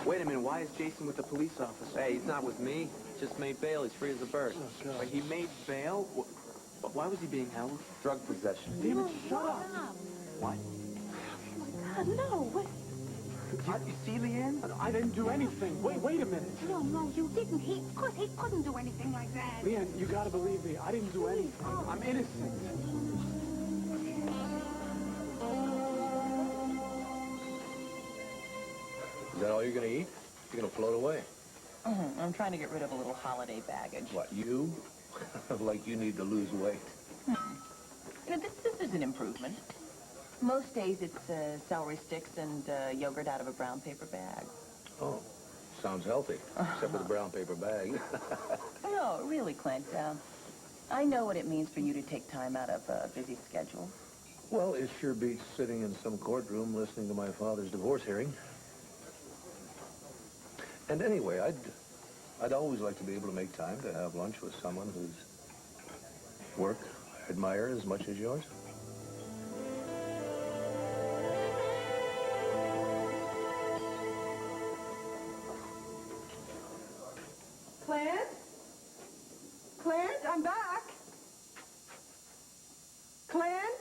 Wait a minute, why is Jason with the police officer? Hey, he's not with me. Just made bail. He's free as a bird. Oh, God. But he made bail? But why was he being held? Drug possession. Damn it, shut up! What? Oh, no, wait. You see, Leanne? I didn't do anything. Wait a minute. No, you didn't. Of course, he couldn't do anything like that. Leanne, you gotta believe me. I didn't do anything. I'm innocent. Is that all you're gonna eat? You're gonna float away. I'm trying to get rid of a little holiday baggage. What, you? Like you need to lose weight. You know, this is an improvement. Most days it's celery sticks and yogurt out of a brown paper bag. Oh, sounds healthy, except for the brown paper bag. No, really, Clint. I know what it means for you to take time out of a busy schedule. Well, it sure beats sitting in some courtroom listening to my father's divorce hearing. And anyway, I'd always like to be able to make time to have lunch with someone whose work I admire as much as yours. Clint? Clint, I'm back. Clint?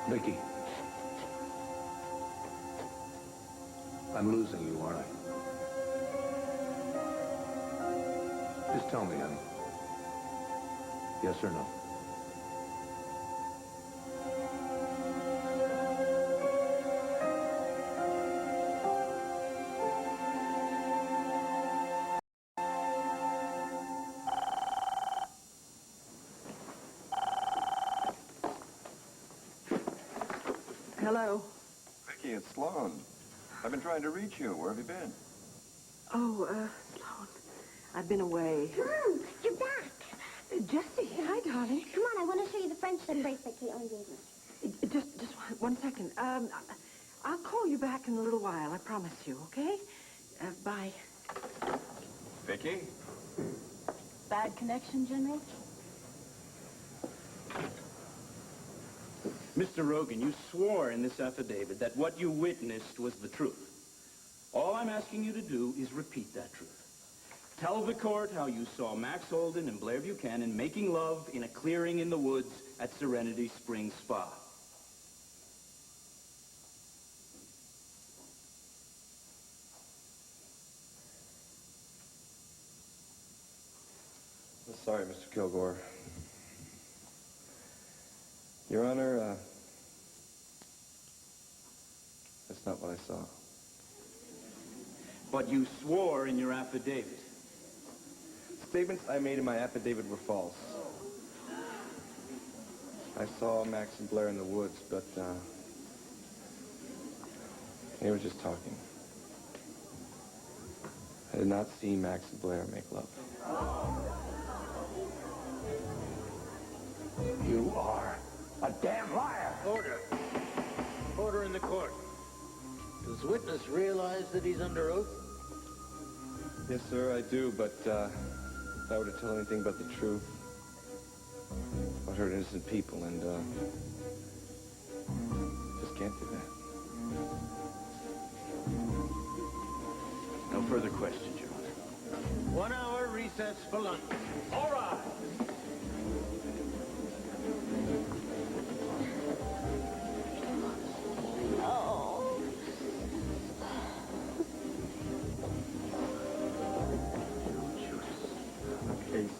Vicky, I'm losing you, aren't I? Just tell me, honey. Yes or no? Hello. Vicky, it's Sloan. I've been trying to reach you. Where have you been? Oh, Sloan. I've been away. Mom, you're back. Jessie, hi, darling. Come on, I want to show you the friendship bracelet Caitlin gave me. Just one second. I'll call you back in a little while, I promise you, okay? Bye. Vicky? Bad connection, General? Mr. Rogan, you swore in this affidavit that what you witnessed was the truth. All I'm asking you to do is repeat that truth. Tell the court how you saw Max Holden and Blair Buchanan making love in a clearing in the woods at Serenity Springs Spa. Sorry, Mr. Kilgore. Your Honor, that's not what I saw. But you swore in your affidavit. Statements I made in my affidavit were false. I saw Max and Blair in the woods, but they were just talking. I did not see Max and Blair make love. You are a damn liar. Order. Order in the court. Does the witness realize that he's under oath? Yes, sir, I do, but if I were to tell anything but the truth, I would hurt innocent people, and just can't do that. No further questions, Your Honor. 1 hour recess for lunch. All right. Ace,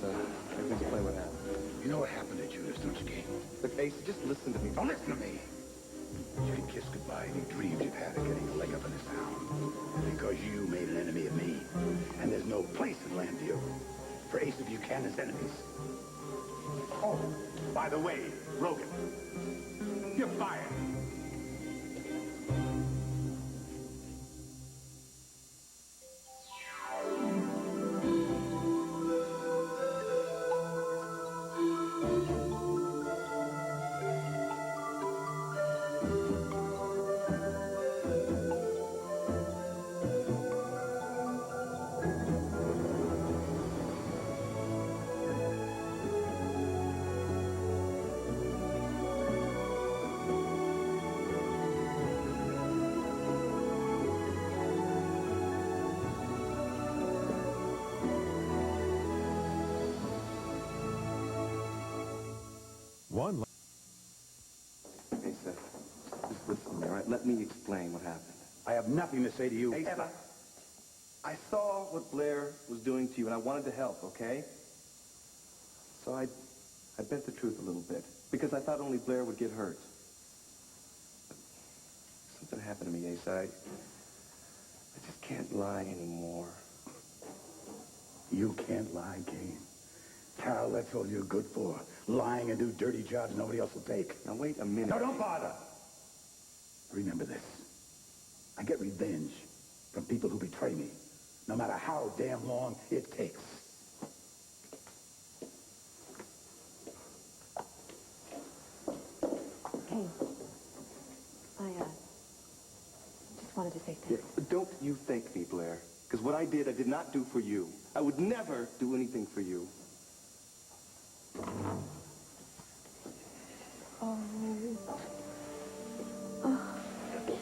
explain what happened. You know what happened to Judas, don't you, King? Look, Ace, just listen to me. Don't listen to me. You can kiss goodbye any dreams you've had of getting a leg up in this town. Because you made an enemy of me. And there's no place in Landview for Ace of Buchanan's enemies. Oh, by the way, Rogan, you're fired. One. Asa, just listen to me, all right? Let me explain what happened. I have nothing to say to you. Asa, I saw what Blair was doing to you, and I wanted to help, okay? So I bent the truth a little bit, because I thought only Blair would get hurt. But something happened to me, Asa. I just can't lie anymore. You can't lie, Kane. Pal, that's all you're good for. Lying and do dirty jobs nobody else will take. Now, wait a minute. No, don't bother. Remember this. I get revenge from people who betray me, no matter how damn long it takes. Hey, I just wanted to say thanks. Yeah, don't you thank me, Blair. Because what I did not do for you. I would never do anything for you.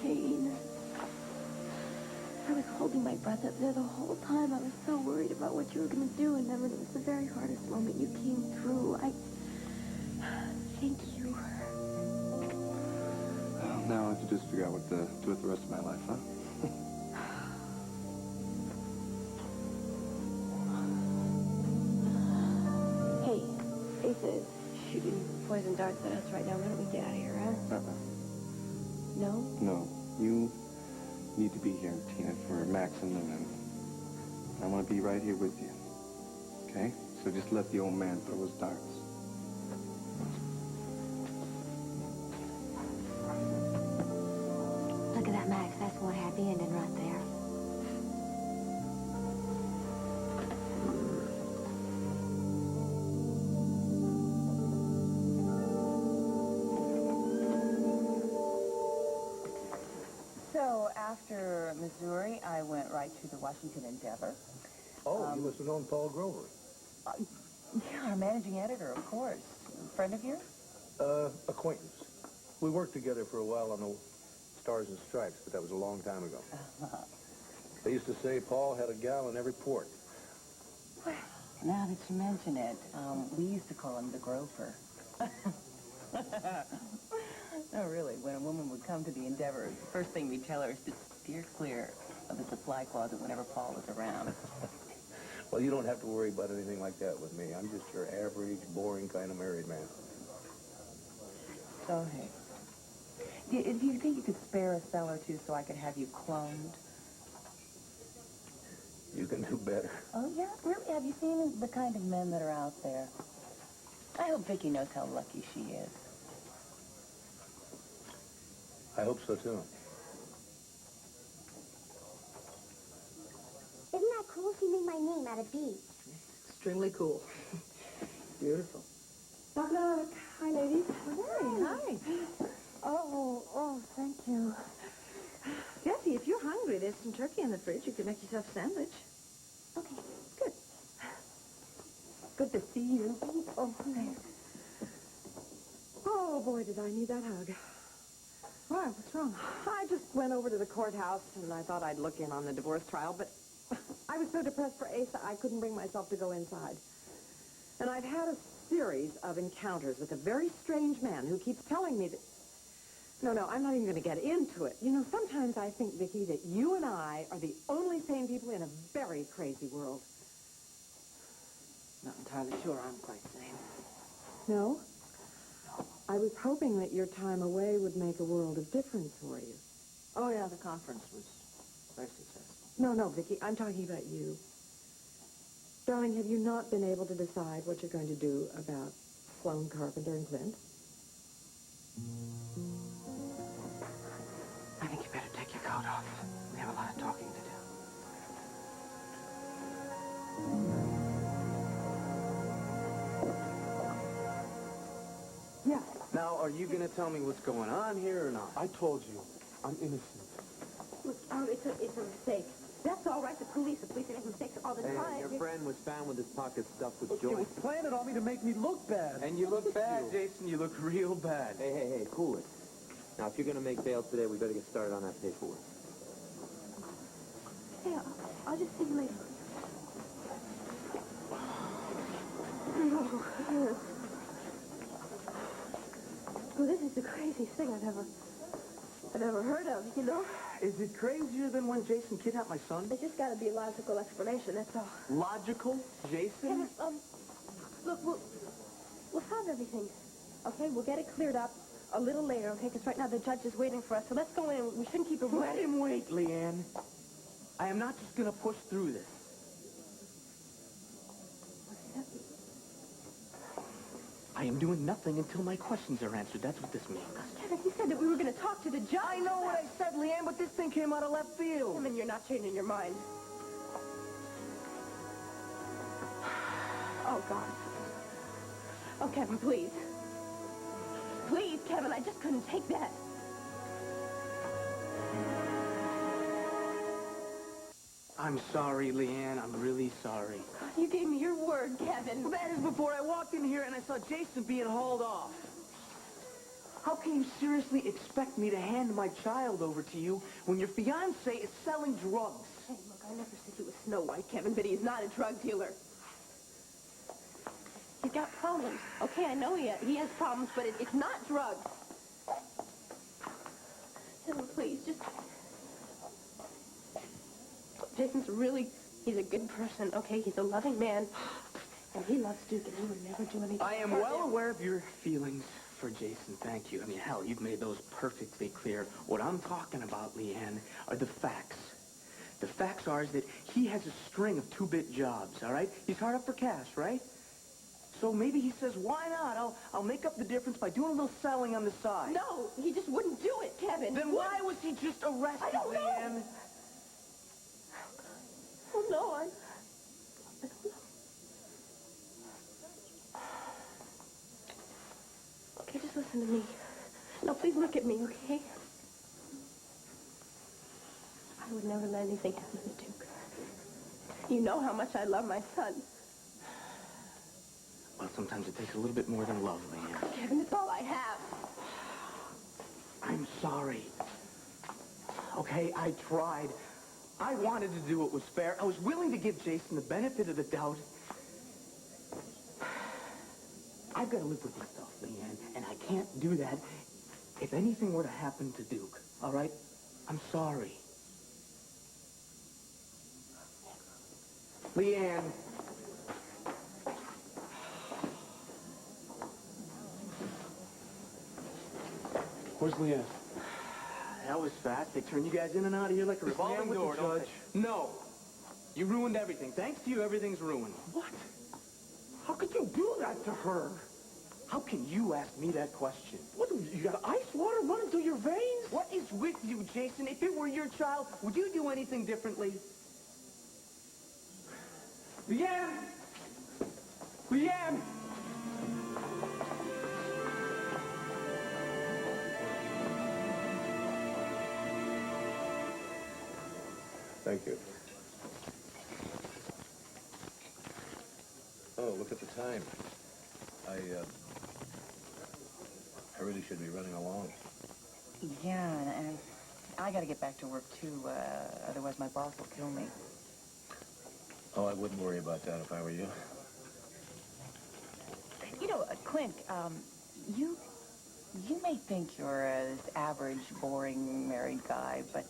Kane. I was holding my breath up there the whole time. I was so worried about what you were going to do, and then when it was the very hardest moment, you came through. Thank you. Well, now I have to just figure out what to do with the rest of my life, huh? Hey, Asa is shooting poison darts at us right now. Why don't we get out of here, huh? No? No. You need to be here, Tina, for Max and Lynn. I want to be right here with you. Okay? So just let the old man throw his darts. Look at that, Max. That's one happy ending right there. So after Missouri, I went right to the Washington Endeavor. Oh, you must have known Paul Grover. Yeah, our managing editor, of course. Friend of yours? Acquaintance. We worked together for a while on the Stars and Stripes, but that was a long time ago. They used to say Paul had a gal in every port. Well, now that you mention it, we used to call him the Groper. No, really. When a woman would come to the Endeavor, the first thing we'd tell her is to steer clear of the supply closet whenever Paul was around. Well, you don't have to worry about anything like that with me. I'm just your average, boring kind of married man. So, hey. Do you think you could spare a cell or two so I could have you cloned? You can do better. Oh, yeah? Really? Have you seen the kind of men that are out there? I hope Vicky knows how lucky she is. I hope so, too. Isn't that cool? She made my name out of beads. Extremely cool. Beautiful. Knock, knock. Hi, ladies. Hi. Oh, thank you. Jessie, if you're hungry, there's some turkey in the fridge. You can make yourself a sandwich. Okay. Good. Good to see you. Oh, thanks. Oh, boy, did I need that hug. Why? What's wrong? I just went over to the courthouse, and I thought I'd look in on the divorce trial, but I was so depressed for Asa, I couldn't bring myself to go inside. And I've had a series of encounters with a very strange man who keeps telling me that... No, I'm not even going to get into it. You know, sometimes I think, Vicki, that you and I are the only sane people in a very crazy world. Not entirely sure I'm quite sane. No? I was hoping that your time away would make a world of difference for you. Oh, yeah, the conference was very successful. No, Vicki, I'm talking about you. Darling, have you not been able to decide what you're going to do about Sloane Carpenter and Clint? I think you better take your coat off. We have a lot of talking to do. Yeah. Now, are you going to tell me what's going on here or not? I told you, I'm innocent. Look, it's a mistake. That's all right. The police make mistakes all the time. Your friend was found with his pockets stuffed with It was joints. planted on me to make me look bad. And you look bad, Jason. You look real bad. Hey, cool it. Now, if you're going to make bail today, we better get started on that paperwork. Hey, I'll just see you later. craziest thing I've ever heard of, you know? Is it crazier than when Jason kidnapped my son? There's just got to be a logical explanation, that's all. Logical? Jason? Kevin, look, we'll solve everything, okay? We'll get it cleared up a little later, okay? Because right now the judge is waiting for us, so let's go in. We shouldn't keep him Let him wait, Leanne. I am not just going to push through this. I am doing nothing until my questions are answered. That's what this means. Kevin, he said that we were going to talk to the judge. I know what I said, Leanne, but this thing came out of left field. Kevin, you're not changing your mind. Oh, God. Oh, Kevin, please. Please, Kevin, I just couldn't take that. I'm sorry, Leanne. I'm really sorry. You gave me your word, Kevin. Well, that is before I walked in here and I saw Jason being hauled off. How can you seriously expect me to hand my child over to you when your fiancé is selling drugs? Hey, look, I never said he was Snow White, Kevin, but he's not a drug dealer. He's got problems. Okay, I know he has problems, but it's not drugs. Kevin, please, just... Jason's he's a good person, okay? He's a loving man, and he loves Duke, and he would never do anything. I am well aware of your feelings for Jason, thank you. I mean, hell, you've made those perfectly clear. What I'm talking about, Leanne, are the facts. The facts are is that he has a string of two-bit jobs, all right? He's hard up for cash, right? So maybe he says, why not? I'll make up the difference by doing a little selling on the side. No, he just wouldn't do it, Kevin. Then why was he just arrested, I don't know. Leanne? Oh, no, I don't know. Okay, just listen to me. No, please look at me, okay? I would never let anything happen to Duke. You know how much I love my son. Well, sometimes it takes a little bit more than love, Leanne. Kevin, it's all I have. I'm sorry. Okay, I tried. I wanted to do what was fair. I was willing to give Jason the benefit of the doubt. I've got to live with myself, Leanne, and I can't do that if anything were to happen to Duke, all right? I'm sorry. Leanne. Where's Leanne? That was fast. They turned you guys in and out of here like a revolving door, don't they? No. You ruined everything. Thanks to you, everything's ruined. What? How could you do that to her? How can you ask me that question? What, you got ice water running through your veins? What is with you, Jason? If it were your child, would you do anything differently? Leanne! Leanne! Thank you. Oh, look at the time. I really should be running along. Yeah, and I got to get back to work, too. Otherwise, my boss will kill me. Oh, I wouldn't worry about that if I were you. You know, Clint, you may think you're this average, boring, married guy, but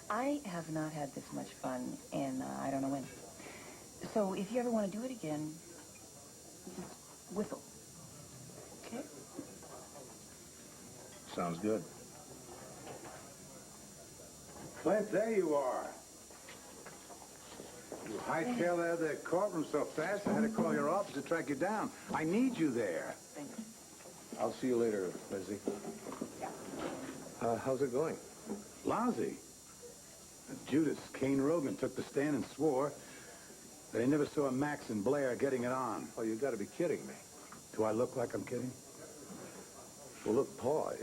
I have not had this much fun in I don't know when. So if you ever want to do it again, just whistle. Okay? Sounds good. Clint, there you are. You hightailed out of the courtroom so fast, I had to call your office to track you down. I need you there. Thank you. I'll see you later, Leslie. How's it going? Lousy. Judas, Kane Rogan, took the stand and swore that he never saw Max and Blair getting it on. Oh, you got to be kidding me. Do I look like I'm kidding? Well, look, Paul,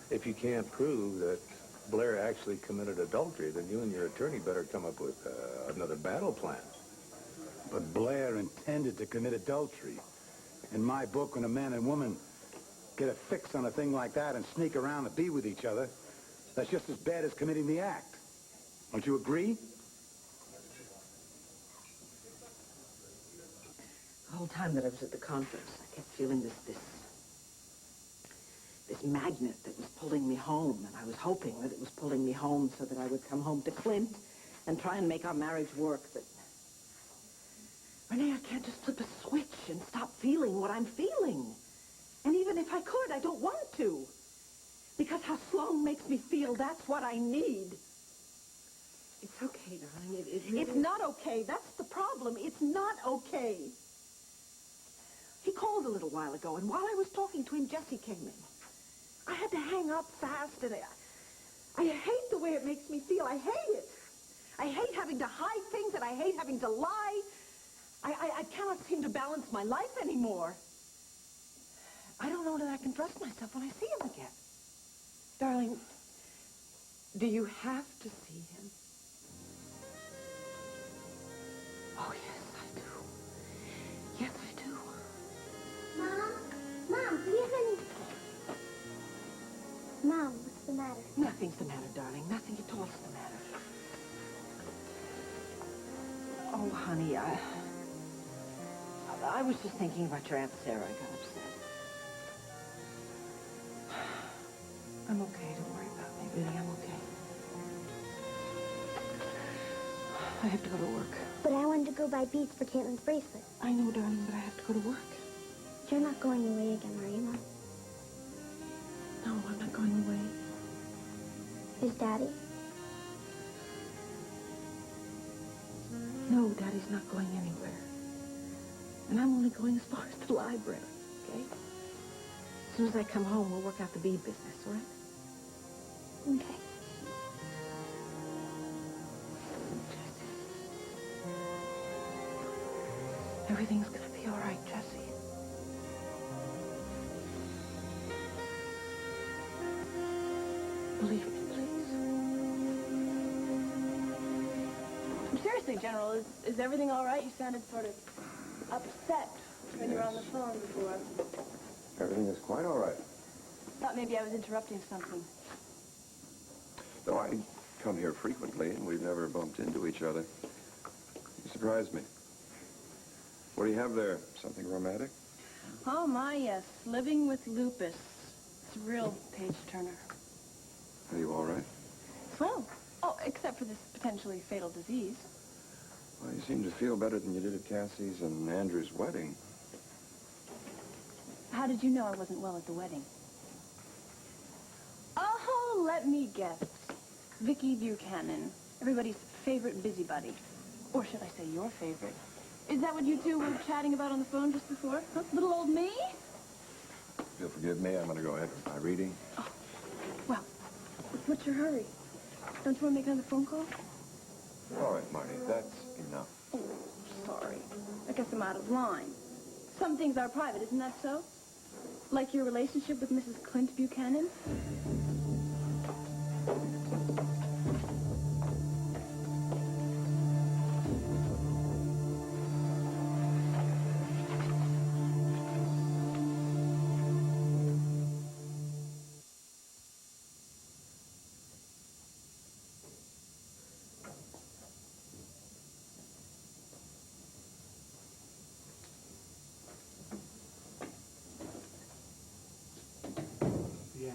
if you can't prove that Blair actually committed adultery, then you and your attorney better come up with another battle plan. But Blair intended to commit adultery. In my book, when a man and woman get a fix on a thing like that and sneak around to be with each other, that's just as bad as committing the act. Don't you agree? The whole time that I was at the conference, I kept feeling this this magnet that was pulling me home, and I was hoping that it was pulling me home so that I would come home to Clint and try and make our marriage work, but... Renee, I can't just flip a switch and stop feeling what I'm feeling. And even if I could, I don't want to. Because how Sloan makes me feel, that's what I need. It's okay, darling. It's not okay. That's the problem. It's not okay. He called a little while ago, and while I was talking to him, Jessie came in. I had to hang up fast, and I hate the way it makes me feel. I hate it. I hate having to hide things, and I hate having to lie. I cannot seem to balance my life anymore. I don't know that I can trust myself when I see him again. Darling, do you have to see him? Oh, yes, I do. Yes, I do. Mom, do you have any... Mom, what's the matter? Nothing's the matter, darling. Nothing at all's the matter. Oh, honey, I was just thinking about your Aunt Sarah. I got upset. I'm okay. Don't worry about me. Really, I'm okay. I have to go to work. But I wanted to go buy beads for Caitlin's bracelet. I know, darling, but I have to go to work. You're not going away again, are you, Mom? No, I'm not going away. Is Daddy? No, Daddy's not going anywhere. And I'm only going as far as the library, okay? As soon as I come home, we'll work out the bead business, all right? Okay. Everything's gonna be all right, Jessie. Believe me, please. Seriously, General, is everything all right? You sounded sort of upset when you were on the phone before. Everything is quite all right. Thought maybe I was interrupting something. No, I come here frequently, and we've never bumped into each other. You surprised me. What do you have there? Something romantic? Oh, my, yes. Living with lupus. It's a real page-turner. Are you all right? Well, oh, except for this potentially fatal disease. Well, you seem to feel better than you did at Cassie's and Andrew's wedding. How did you know I wasn't well at the wedding? Oh, let me guess. Vicky Buchanan, everybody's favorite busybody. Or should I say your favorite? Is that what you two were chatting about on the phone just before? Huh? Little old me? If you'll forgive me, I'm going to go ahead with my reading. Oh, well, what's your hurry? Don't you want to make another phone call? All right, Marty, that's enough. Oh, sorry. I guess I'm out of line. Some things are private, isn't that so? Like your relationship with Mrs. Clint Buchanan? Yeah.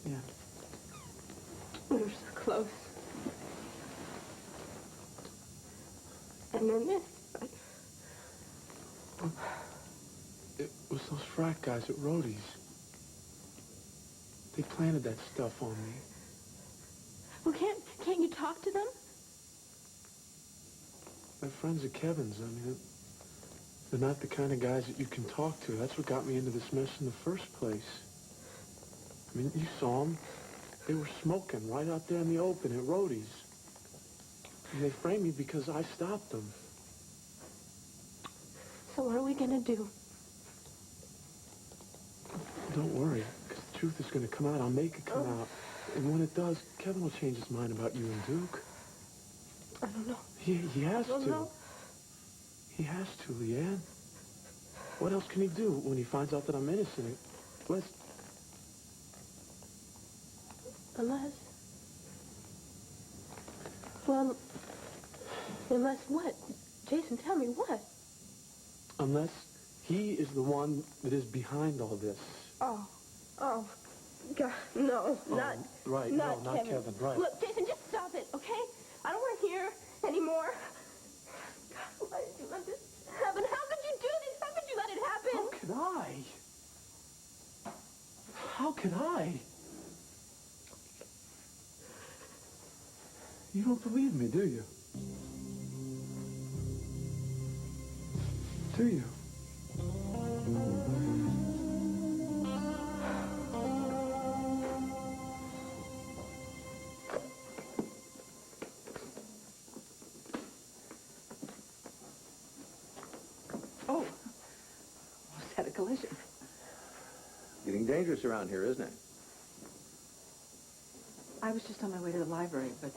Yeah. We were so close. And then this, but... It was those frat guys at Rhodey's. They planted that stuff on me. Well, can't you talk to them? They're friends of Kevin's. I mean, they're not the kind of guys that you can talk to. That's what got me into this mess in the first place. I mean, you saw them. They were smoking right out there in the open at Rhodey's. And they framed me because I stopped them. So what are we gonna do? Don't worry, because the truth is going to come out. I'll make it come out. And when it does, Kevin will change his mind about you and Duke. I don't know. He has I don't to. know. He has to, Leanne. What else can he do when he finds out that I'm innocent? Unless... Well, unless what? Jason, tell me what? Unless he is the one that is behind all this. Oh, God, no, not right, not no, not Kevin, right. Look, Jason, just stop it, okay? I don't want to hear anymore. God, why did you let this happen? How could you do this? How could you let it happen? How could I? How could I? You don't believe me, do you? Do you? Oh, was that a collision? Getting dangerous around here, isn't it? I was just on my way to the library, but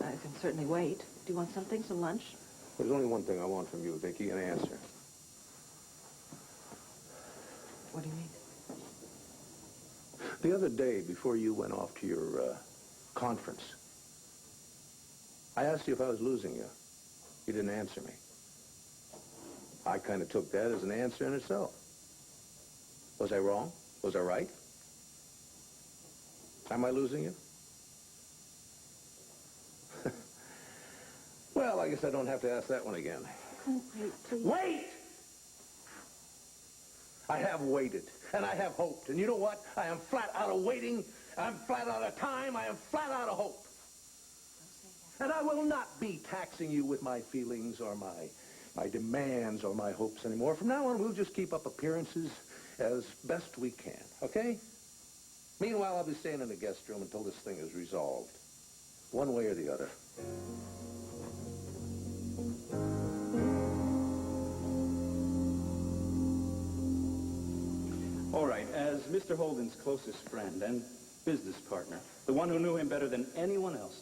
I can certainly wait. Do you want something, some lunch? There's only one thing I want from you, Vicki, an answer. What do you mean? The other day, before you went off to your conference, I asked you if I was losing you. You didn't answer me. I kind of took that as an answer in itself. Was I wrong? Was I right? Am I losing you? Well, I guess I don't have to ask that one again. Clint, wait, please. Wait! I have waited, and I have hoped. And you know what? I am flat out of waiting. I'm flat out of time. I am flat out of hope. And I will not be taxing you with my feelings or my demands or my hopes anymore. From now on, we'll just keep up appearances as best we can, okay? Meanwhile, I'll be staying in the guest room until this thing is resolved, one way or the other. All right, as Mr. Holden's closest friend and business partner, the one who knew him better than anyone else,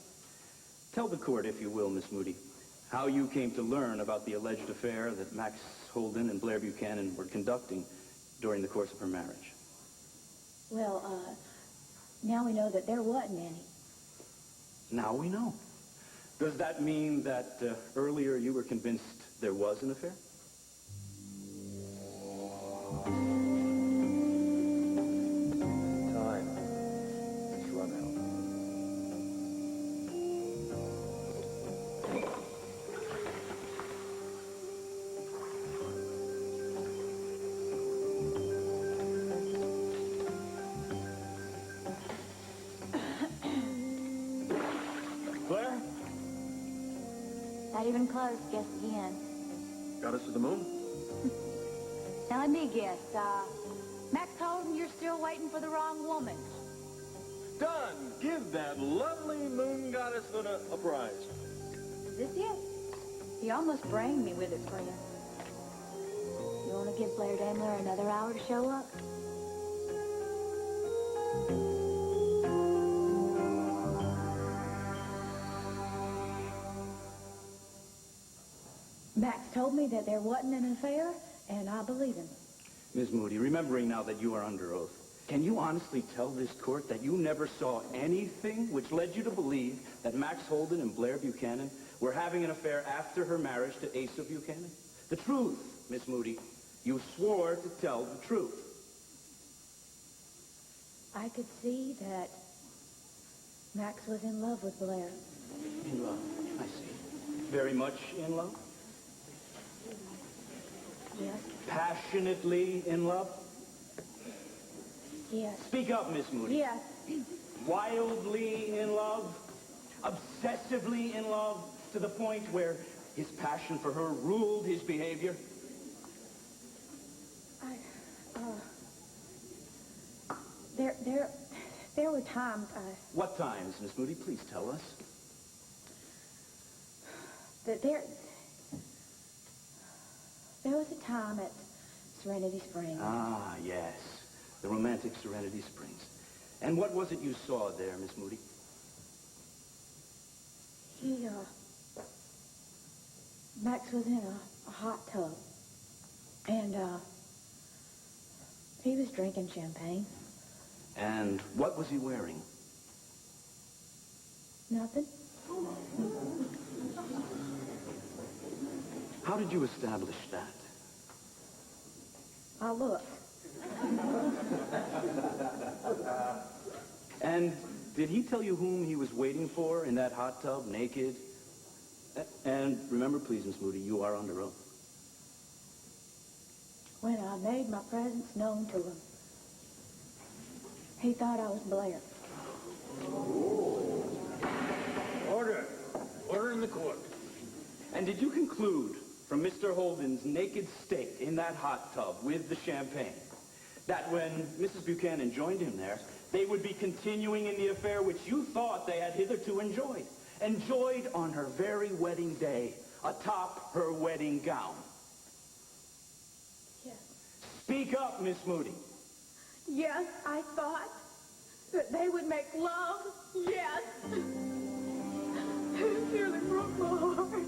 tell the court, if you will, Miss Moody, how you came to learn about the alleged affair that Max Holden and Blair Buchanan were conducting during the course of her marriage. Well, now we know that there wasn't any. Now we know. Does that mean that earlier you were convinced there was an affair? Time. It's run out. Blair? Not even close. Guess again. Got us to the moon? Now let me guess. Max Holden, you're still waiting for the wrong woman. Done! Give that lovely moon goddess a prize. Is this it? He almost brained me with it, friend. You want to give Blair Daimler another hour to show up? Max told me that there wasn't an affair, and I believe him. Ms. Moody, remembering now that you are under oath, can you honestly tell this court that you never saw anything which led you to believe that Max Holden and Blair Buchanan were having an affair after her marriage to Asa Buchanan? The truth, Miss Moody. You swore to tell the truth. I could see that Max was in love with Blair. In love, I see. Very much in love? Yes. Passionately in love? Yes. Speak up, Miss Moody. Yes. Wildly in love? Obsessively in love? To the point where his passion for her ruled his behavior? There were times What times, Miss Moody? Please tell us. that there was a time at Serenity Springs. Ah, yes. The romantic Serenity Springs. And what was it you saw there, Miss Moody? Max was in a hot tub. And, he was drinking champagne. And what was he wearing? Nothing. How did you establish that? I looked. And did he tell you whom he was waiting for in that hot tub, naked? And remember, please, Miss Moody, you are under oath. When I made my presence known to him, he thought I was Blair. Order. Order in the court. And did you conclude from Mr. Holden's naked state in that hot tub with the champagne that when Mrs. Buchanan joined him there, they would be continuing in the affair which you thought they had hitherto enjoyed? Enjoyed on her very wedding day, atop her wedding gown? Yes. Speak up, Miss Moody. Yes, I thought that they would make love. Yes. It nearly broke my heart.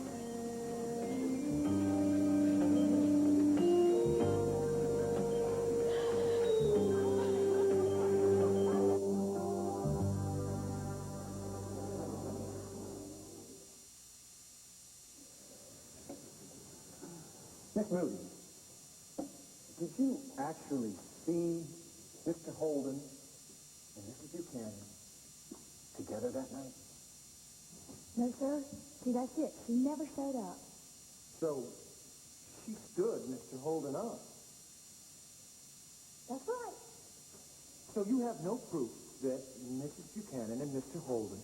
Miss Moody, did you actually see Mr. Holden and Mrs. Buchanan together that night? No, sir. See, that's it. She never showed up. So, she stood Mr. Holden up. That's right. So you have no proof that Mrs. Buchanan and Mr. Holden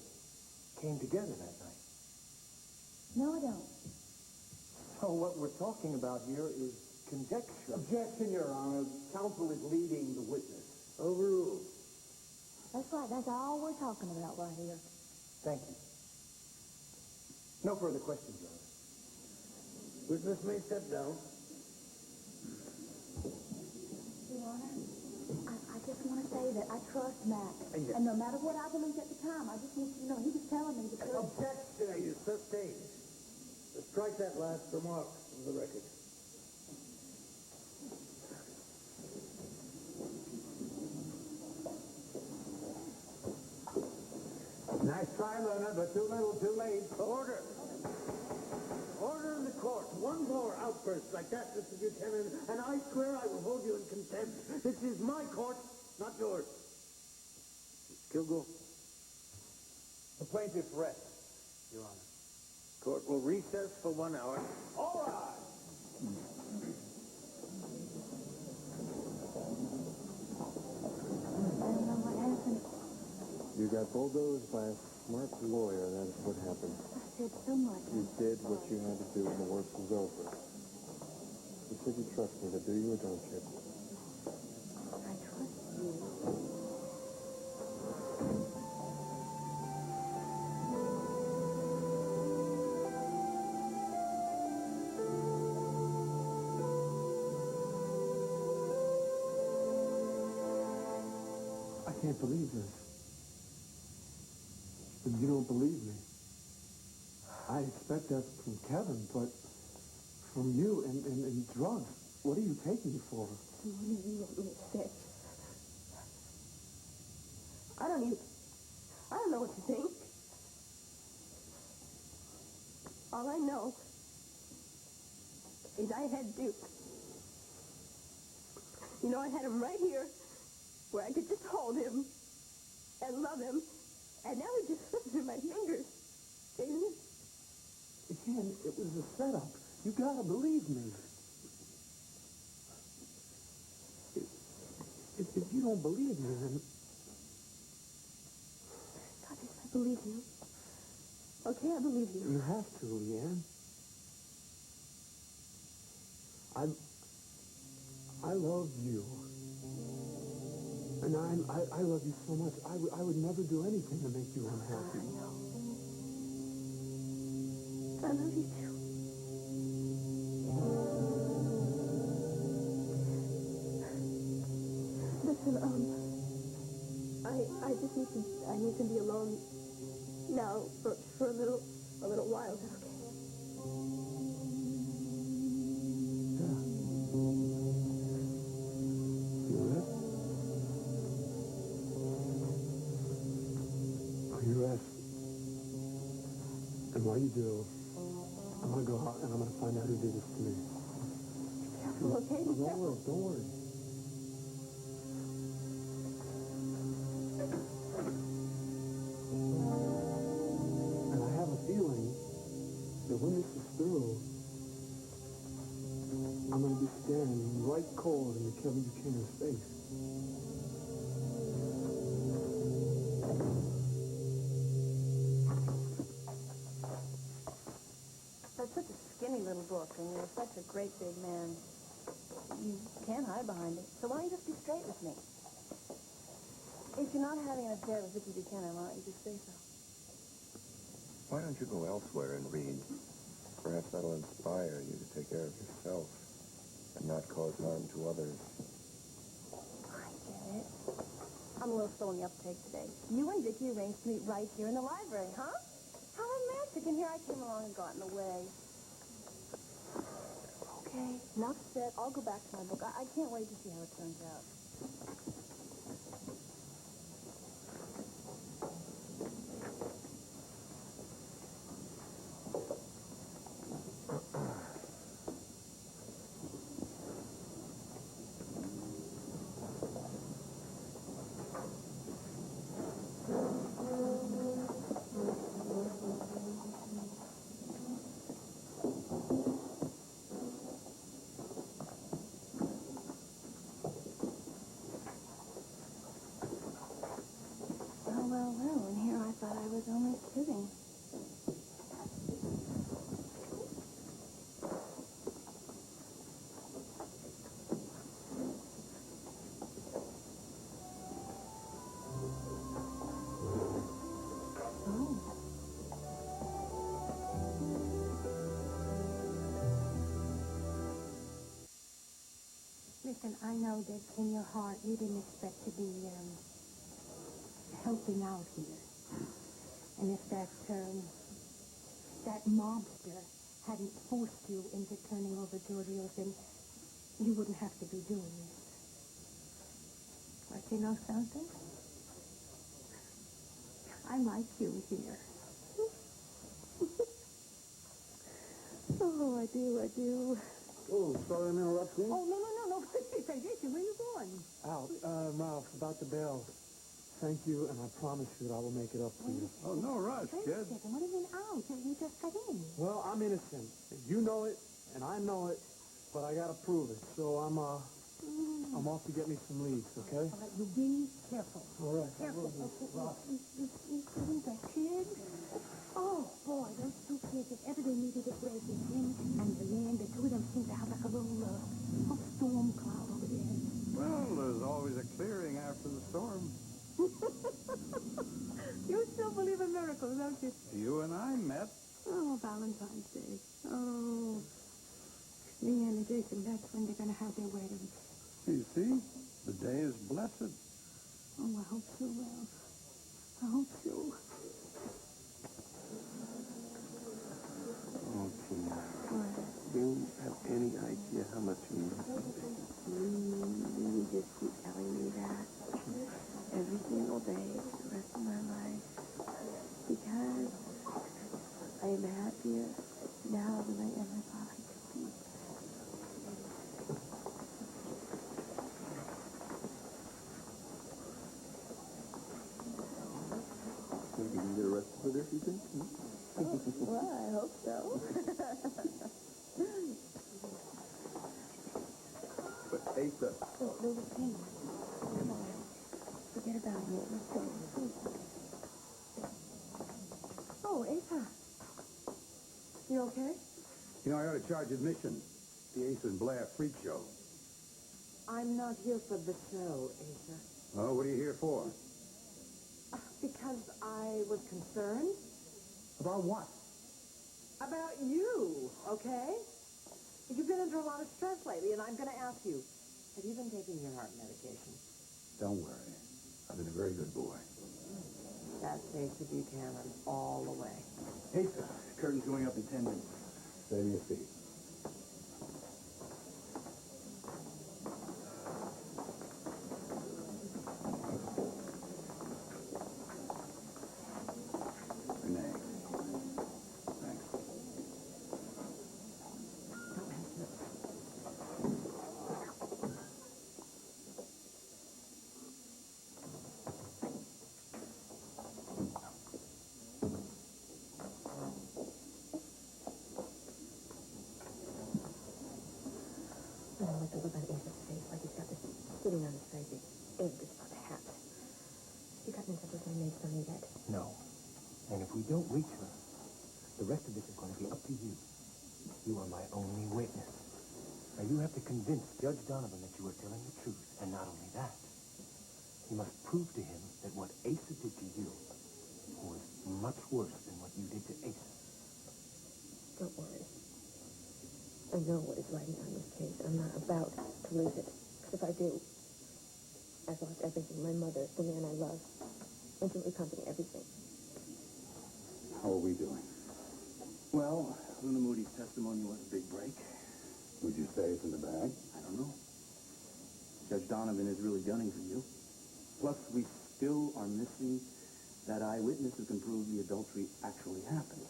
came together that night? No, I don't. So what we're talking about here is conjecture. Objection, Your Honor. Counsel is leading the witness. Overruled. That's right. That's all we're talking about right here. Thank you. No further questions, Your Honor. Witness may step down. Your Honor, I just want to say that I trust Mac. Yes. And no matter what I believed at the time, I just want you to know he was telling me the truth. Objection is sustained. Strike that last remark from the record. Nice try, Leonard, but too little, too late. Order. Order in the court. One more outburst like that, Mr. Buchanan, and I swear I will hold you in contempt. This is my court, not yours. Kilgore. The plaintiff rests, Your Honor. Court will recess for 1 hour. All right. I don't know what happened. You got bulldozed by a smart lawyer, that's what happened. I said so much. You did what you had to do and the worst was over. You said you trust me, but do you or don't you? I trust you. I can't believe this. But you don't believe me. I expect that from Kevin, but from you and drugs. What are you taking me for? You make me sick. I don't know what to think. All I know is I had Duke. You know, I had him right here where I could just hold him and love him, and now he just slips through my fingers. Jason? Again, it was a setup. You gotta believe me. If you don't believe me, then... God, yes, I believe you. Okay, I believe you. You have to, Leanne. I love you. And I love you so much. I would never do anything to make you unhappy. I love you too. Listen, I just need to be alone now for a little while. Is that okay? You rest. And while you do, I'm going to go out and I'm going to find out who did this to me. Careful, okay? Be careful. Don't worry. And I have a feeling that when this is through, I'm going to be staring right cold into Kevin Buchanan's face. That's such a skinny little book, and you're such a great big man. You can't hide behind it. So why don't you just be straight with me? If you're not having an affair with Vicky Buchanan, why don't you just say so? Why don't you go elsewhere and read? Perhaps that'll inspire you to take care of yourself and not cause harm to others. I get it. I'm a little slow on the uptake today. You and Vicky arranged to meet right here in the library, huh? How romantic. And here I came along and got in the way. Okay, enough said. I'll go back to my book. I can't wait to see how it turns out. Well, and here I thought I was only kidding. Listen, I know that in your heart you didn't expect to be helping out here. And if that mobster hadn't forced you into turning over Giorgio's, then you wouldn't have to be doing this. But you know something? I like you here. Oh, I do. Oh, sorry I'm interrupting. Oh, no. Jason, where are you going? Out. Ralph, about the bail. Thank you, and I promise you that I will make it up to you. Oh, no rush, Wait kid. a second. What do you mean out? You just got in. Well, I'm innocent. You know it, and I know it, but I gotta prove it. So I'm off to get me some leads, okay? All right, you be careful. All right. Careful. Okay. You that kid? Oh, boy, those two kids, if ever they needed a break, it's him and the man. The two of them seem to have like a little storm cloud over there. Well, there's always a clearing after the storm. You still believe in miracles, don't you? You and I met. Oh, Valentine's Day. Oh, me and Jason, that's when they're going to have their wedding. You see, the day is blessed. Oh, I hope so, Ralph. I hope so. Oh, Tina. Do you have any idea how much you mean to me? You just keep telling me that every single day for the rest of my life. Because I am happier now than I ever thought I could be. Maybe you can get arrested for this, you think? Well, I hope so. But Asa. There's a pen. Come on. Forget about it. Let's go. Oh, Asa. You okay? You know, I ought to charge admission. The Ace and Blair freak show. I'm not here for the show, Asa. Oh, what are you here for? Because I was concerned About what? about you, okay? You've been under a lot of stress lately, and I'm going to ask you, have you been taking your heart medication? Don't worry. I've been a very good boy. That's Asa Buchanan all the way. Asa, curtain's going up in 10 minutes. Save your seat. Renee. Thanks. we don't reach her, the rest of this is going to be up to you. You are my only witness. Now, you have to convince Judge Donovan that you are telling the truth. And not only that, you must prove to him that what Asa did to you was much worse than what you did to Asa. Don't worry. I know what is writing on this case. I'm not about to lose it. Because if I do, I've lost everything. My mother, the man I love, intimate company, everything. How are we doing? Well, Luna Moody's testimony was a big break. Would you say it's in the bag? I don't know. Judge Donovan is really gunning for you. Plus, we still are missing that eyewitness who can prove the adultery actually happened.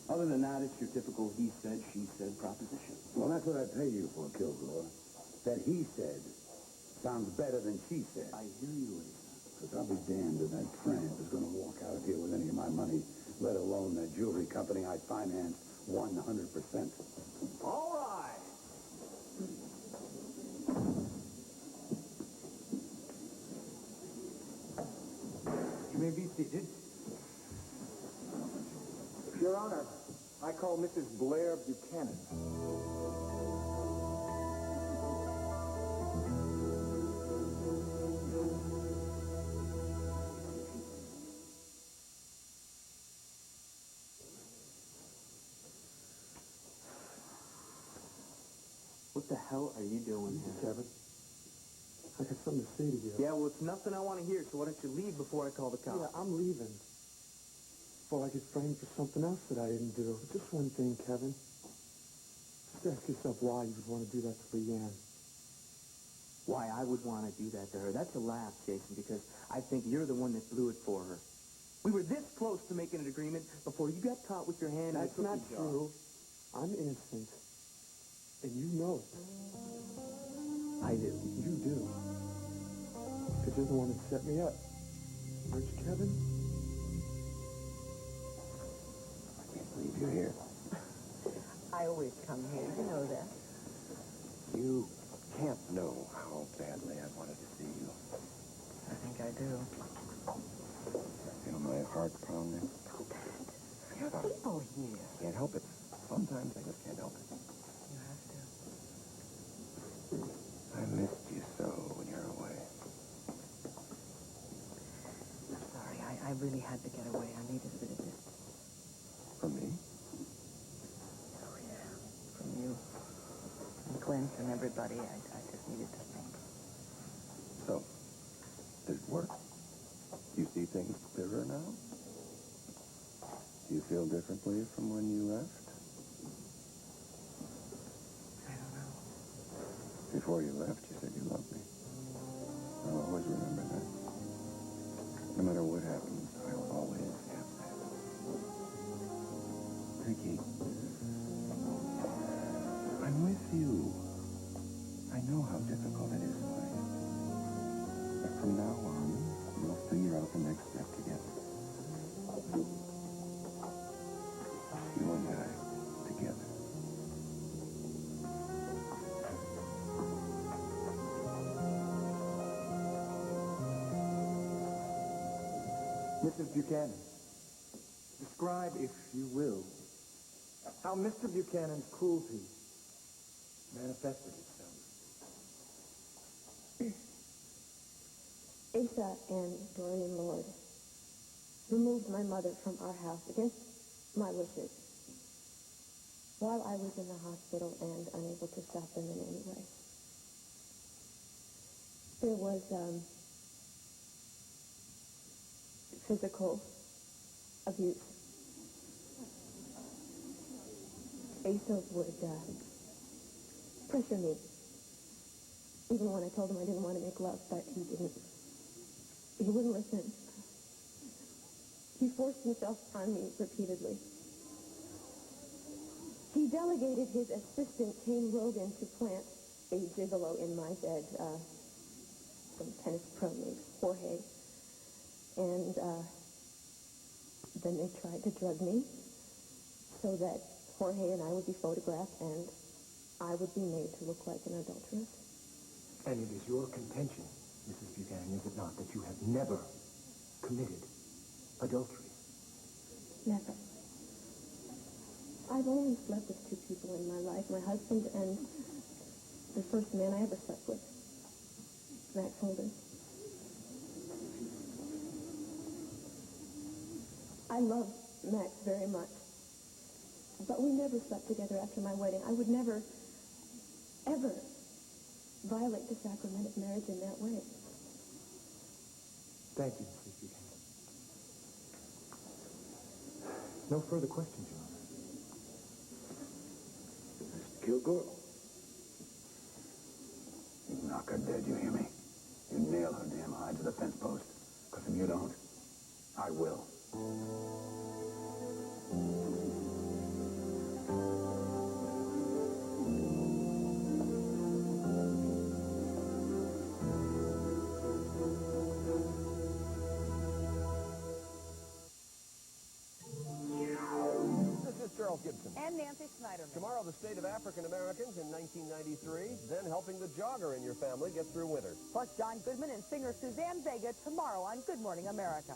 Other than that, it's your typical he said, she said proposition. Well, that's what I pay you for, Kilgore. That he said sounds better than she said. I hear you, Asa. Because I'll be damned if that tramp is going to walk out of here with any of my money, let alone that jewelry company I financed 100%. All right. You may be seated. Your Honor, I call Mrs. Blair Buchanan. What the hell are you doing here? Kevin, I got something to say to you. Yeah, well, it's nothing I want to hear, so why don't you leave before I call the cops? Yeah, I'm leaving. Before I get framed for something else that I didn't do. Just one thing, Kevin. Just ask yourself why you would want to do that to Leanne. Why I would want to do that to her? That's a laugh, Jason, because I think you're the one that blew it for her. We were this close to making an agreement before you got caught with your hand in That's a not cookie jar. true. I'm innocent. And you know it. I do. You do. Because you're the one that set me up. Aren't you, Kevin? I can't believe you're here. I always come here. You know that. You can't know how badly I wanted to see you. I think I do. Feel my heart pounding. There are people here. Can't help it. Sometimes I just can't help it. You have to. I missed you so when you're away. I'm sorry. I really had to get away. I needed a bit of distance. From me? Oh, yeah. From you. And Clint and everybody. I just needed to think. So, did it work? You see things clearer now? Do you feel differently from when you left? I don't know. Before you left, you said you loved me. I'll always remember that. No matter what happens, I'll always have that. Ricky, I'm with you. I know how difficult it is for you. But from now on, we'll figure out the next step together. You and I, together. Mrs. Buchanan, describe, if you will, how Mr. Buchanan's cruelty manifested itself. Asa and Dorian Lord removed my mother from our house against my wishes while I was in the hospital and unable to stop them in any way. There was physical abuse. Asa would pressure me, even when I told him I didn't want to make love, but he didn't. He wouldn't listen. He forced himself on me repeatedly. He delegated his assistant, Kane Rogan, to plant a gigolo in my bed, some tennis pro named Jorge. And then they tried to drug me so that Jorge and I would be photographed and I would be made to look like an adulteress. And it is your contention, Mrs. Buchanan, is it not, that you have never committed adultery? Never. I've only slept with two people in my life, my husband and the first man I ever slept with, Max Holden. I love Max very much, but we never slept together after my wedding. I would never, ever violate the sacrament of marriage in that way. Thank you, Mrs. Buchanan. No further questions, Your Honor. Mr. Kilgore. You knock her dead, you hear me? You nail her damn hide to the fence post. Because if you don't, I will. This is Charles Gibson. And Nancy Snyderman. Tomorrow, the state of African Americans in 1993, then helping the jogger in your family get through winter. Plus John Goodman and singer Suzanne Vega tomorrow on Good Morning America.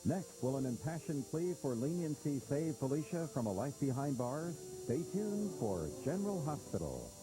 Next, will an impassioned plea for leniency save Felicia from a life behind bars? Stay tuned for General Hospital.